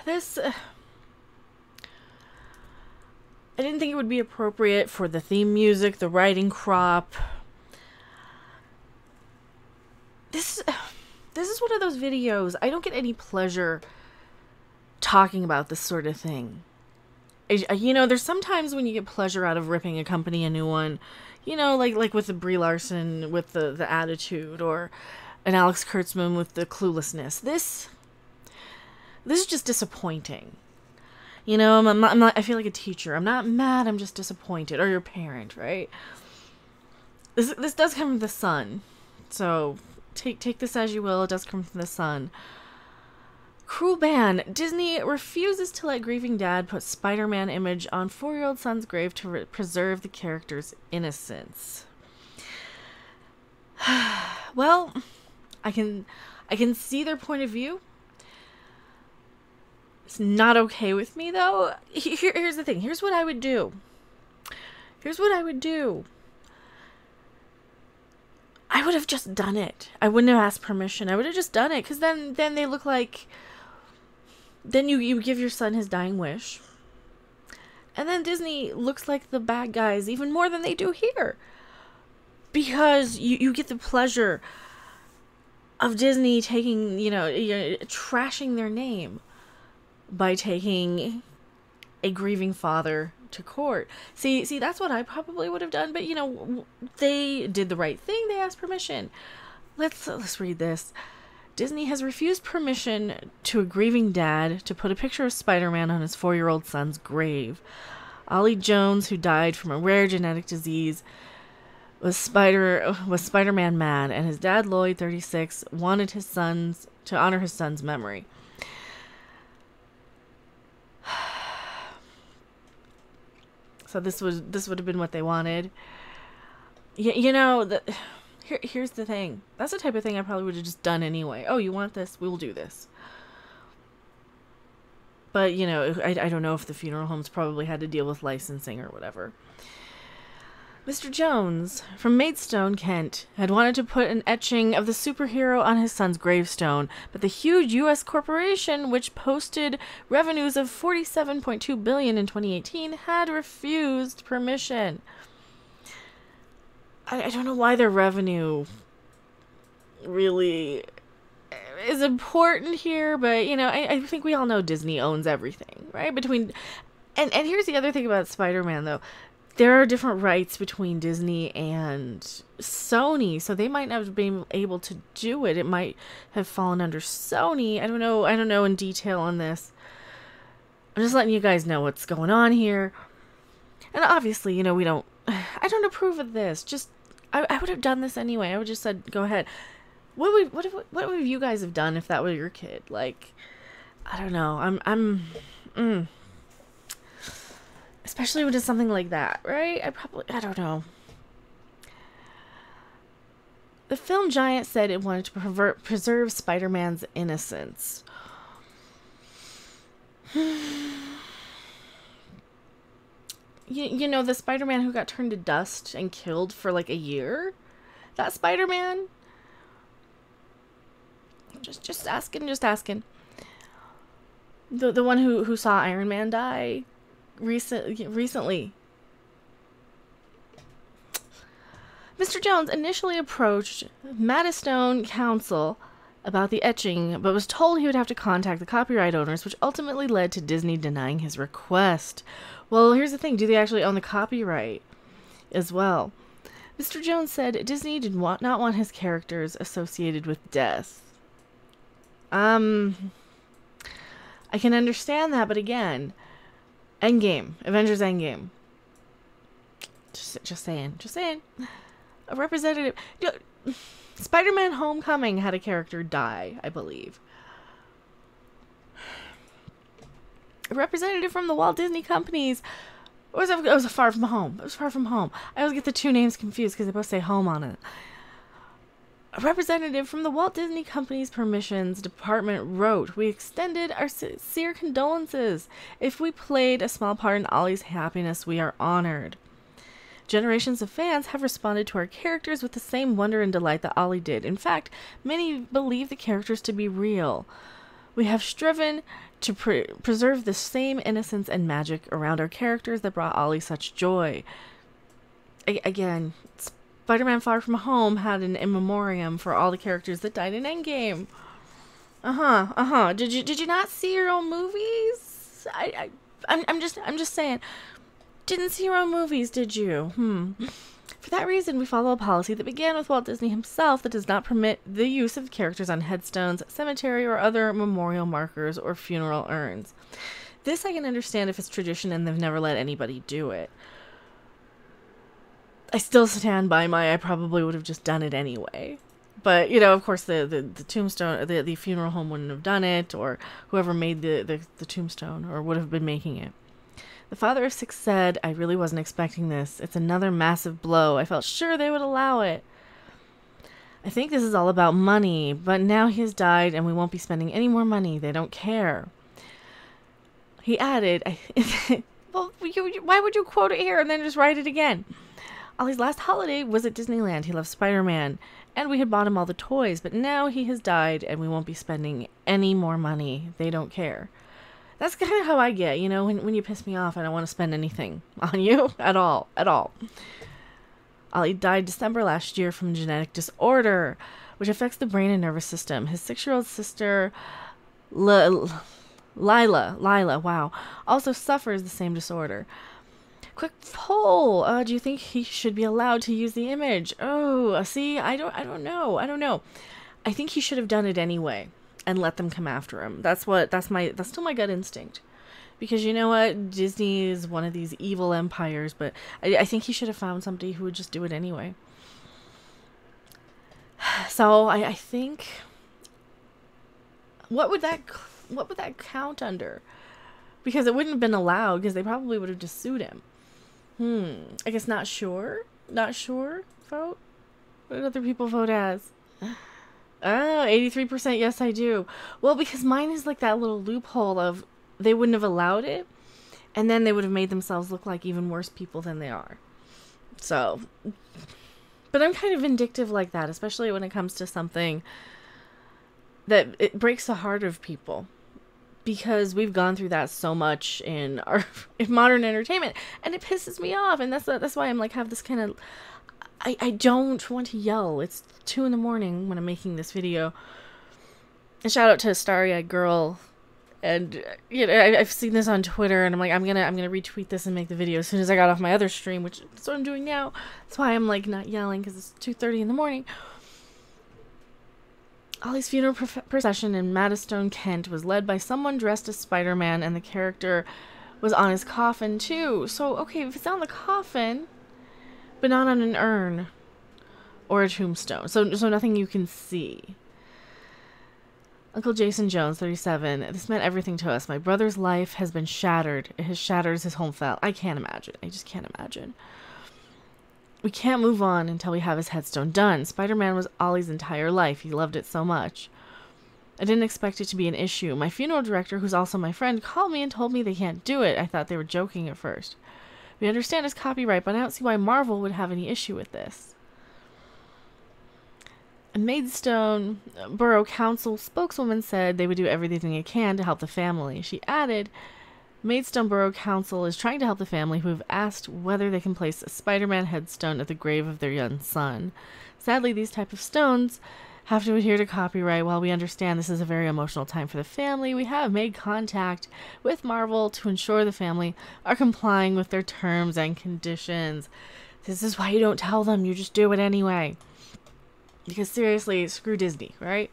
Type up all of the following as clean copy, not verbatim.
this... I didn't think it would be appropriate for the theme music, the writing crop. This is one of those videos. I don't get any pleasure talking about this sort of thing. You know, there's sometimes when you get pleasure out of ripping a company a new one. You know, like with the Brie Larson with the attitude, or an Alex Kurtzman with the cluelessness. This is just disappointing. You know, I'm not, I feel like a teacher. I'm not mad, I'm just disappointed. Or your parent, right? This does come from the Sun. So, take this as you will. It does come from the Sun. Cruel ban. Disney refuses to let grieving dad put Spider-Man image on 4-year-old son's grave to preserve the character's innocence. Well, I can see their point of view. It's not okay with me, though. Here's the thing. Here's what I would do. I would have just done it. I wouldn't have asked permission. I would have just done it. Because then they look like... Then you give your son his dying wish. And then Disney looks like the bad guys even more than they do here. Because you get the pleasure of Disney taking, trashing their name by taking a grieving father to court. See, that's what I probably would have done, but they did the right thing. They asked permission. Let's read this. Disney has refused permission to a grieving dad to put a picture of Spider-Man on his 4-year-old son's grave. Ollie Jones, who died from a rare genetic disease, was Spider-Man mad, and his dad Lloyd, 36, wanted to honor his son's memory. So this would have been what they wanted. Here's the thing. That's the type of thing I probably would have just done anyway. Oh, you want this? We'll do this. But, I don't know if the funeral homes probably had to deal with licensing or whatever. Mr. Jones, from Maidstone, Kent, had wanted to put an etching of the superhero on his son's gravestone, but the huge U.S. corporation, which posted revenues of $47.2 billion in 2018, had refused permission. I don't know why their revenue really is important here, but, I think we all know Disney owns everything, right? And here's the other thing about Spider-Man, though. There are different rights between Disney and Sony, so they might not have been able to do it. It might have fallen under Sony. I don't know in detail on this. I'm just letting you guys know what's going on here. And obviously, I don't approve of this. I would have done this anyway. I would just said, go ahead. What would you guys have done if that were your kid? Like, I don't know. Especially when it's something like that, right? I don't know. The film giant said it wanted to preserve Spider-Man's innocence. The Spider-Man who got turned to dust and killed for like a year? That Spider-Man? Just asking. The one who saw Iron Man die recently. Mr. Jones initially approached Maidstone Council about the etching, but was told he would have to contact the copyright owners, which ultimately led to Disney denying his request. Well, here's the thing. Do they actually own the copyright as well? Mr. Jones said Disney did not want his characters associated with death. I can understand that, but again, Avengers Endgame. Just saying. A representative. Spider-Man Homecoming had a character die, I believe. A representative from the Walt Disney Companies. It was Far From Home. It was Far From Home. I always get the two names confused because they both say home on it. A representative from the Walt Disney Company's permissions department wrote, "We extended our sincere condolences. If we played a small part in Ollie's happiness, we are honored. Generations of fans have responded to our characters with the same wonder and delight that Ollie did. In fact, many believe the characters to be real. We have striven to preserve the same innocence and magic around our characters that brought Ollie such joy. Again, Spider-Man Far From Home had an in memoriam for all the characters that died in Endgame. Did you not see your own movies? I'm just saying. Didn't see your own movies, did you? For that reason, we follow a policy that began with Walt Disney himself that does not permit the use of characters on headstones, cemetery, or other memorial markers or funeral urns. This I can understand if it's tradition and they've never let anybody do it. I still stand by I probably would have just done it anyway. But, you know, of course, the tombstone, the funeral home wouldn't have done it, or whoever made the tombstone, or would have been making it. The father of 6 said, I really wasn't expecting this. It's another massive blow. I felt sure they would allow it. I think this is all about money, but now he has died and we won't be spending any more money. They don't care. He added, well, why would you quote it here and then just write it again? Ollie's last holiday was at Disneyland. He loved Spider-Man, and we had bought him all the toys, but now he has died and we won't be spending any more money. They don't care. That's kind of how I get, you know, when you piss me off, I don't want to spend anything on you at all. Ollie died December last year from a genetic disorder, which affects the brain and nervous system. His 6-year-old sister, Lila, wow, also suffers the same disorder. Quick poll, do you think he should be allowed to use the image? Oh, see, I don't know. I think he should have done it anyway and let them come after him. That's still my gut instinct. Because you know what? Disney is one of these evil empires, but I think he should have found somebody who would just do it anyway. So I think, what would that count under? Because it wouldn't have been allowed, because they probably would have just sued him. I guess not sure. Vote. What did other people vote as? Oh, 83% yes I do. Well, because mine is like that little loophole of they wouldn't have allowed it, and then they would have made themselves look like even worse people than they are. So, but I'm kind of vindictive like that, especially when it comes to something that it breaks the heart of people. Because we've gone through that so much in modern entertainment, and it pisses me off, and that's why I'm like have this kind of, I don't want to yell. It's 2 a.m. when I'm making this video. And shout out to Starry-Eyed Girl, and you know I've seen this on Twitter, and I'm like I'm gonna retweet this and make the video as soon as I got off my other stream, which is what I'm doing now. That's why I'm like not yelling, because it's 2:30 a.m. Ollie's funeral procession in Maddistone, Kent was led by someone dressed as Spider-Man, and the character was on his coffin too. So, okay, if it's on the coffin, but not on an urn or a tombstone. So nothing you can see. Uncle Jason Jones, 37. This meant everything to us. My brother's life has been shattered. It has shattered his home felt. I can't imagine. I just can't imagine. We can't move on until we have his headstone done. Spider-Man was Ollie's entire life. He loved it so much. I didn't expect it to be an issue. My funeral director, who's also my friend, called me and told me they can't do it. I thought they were joking at first. We understand it's copyright, but I don't see why Marvel would have any issue with this. A Maidstone Borough Council spokeswoman said they would do everything they can to help the family. She added, Maidstone Borough Council is trying to help the family who have asked whether they can place a Spider-Man headstone at the grave of their young son. Sadly, these type of stones have to adhere to copyright. While we understand this is a very emotional time for the family, we have made contact with Marvel to ensure the family are complying with their terms and conditions. This is why you don't tell them, you just do it anyway. Because seriously, screw Disney, right?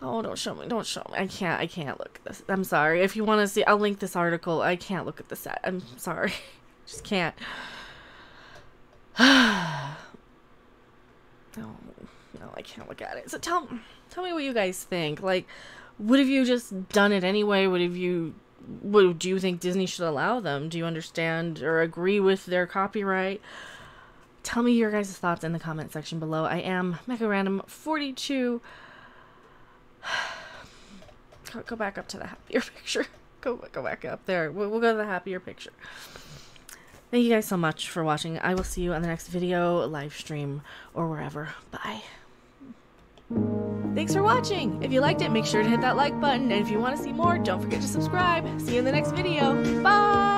Oh, don't show me. I can't look at this. I'm sorry. If you want to see, I'll link this article. I can't look at the set. I'm sorry. Just can't. No, I can't look at it. So tell me what you guys think. Like, would have you just done it anyway? Do you think Disney should allow them? Do you understand or agree with their copyright? Tell me your guys' thoughts in the comment section below. I am Mecha Random 42. Go back up to the happier picture. Go back up there. We'll go to the happier picture. Thank you guys so much for watching. I will see you on the next video, live stream, or wherever. Bye. Thanks for watching. If you liked it, make sure to hit that like button. And if you want to see more, don't forget to subscribe. See you in the next video. Bye!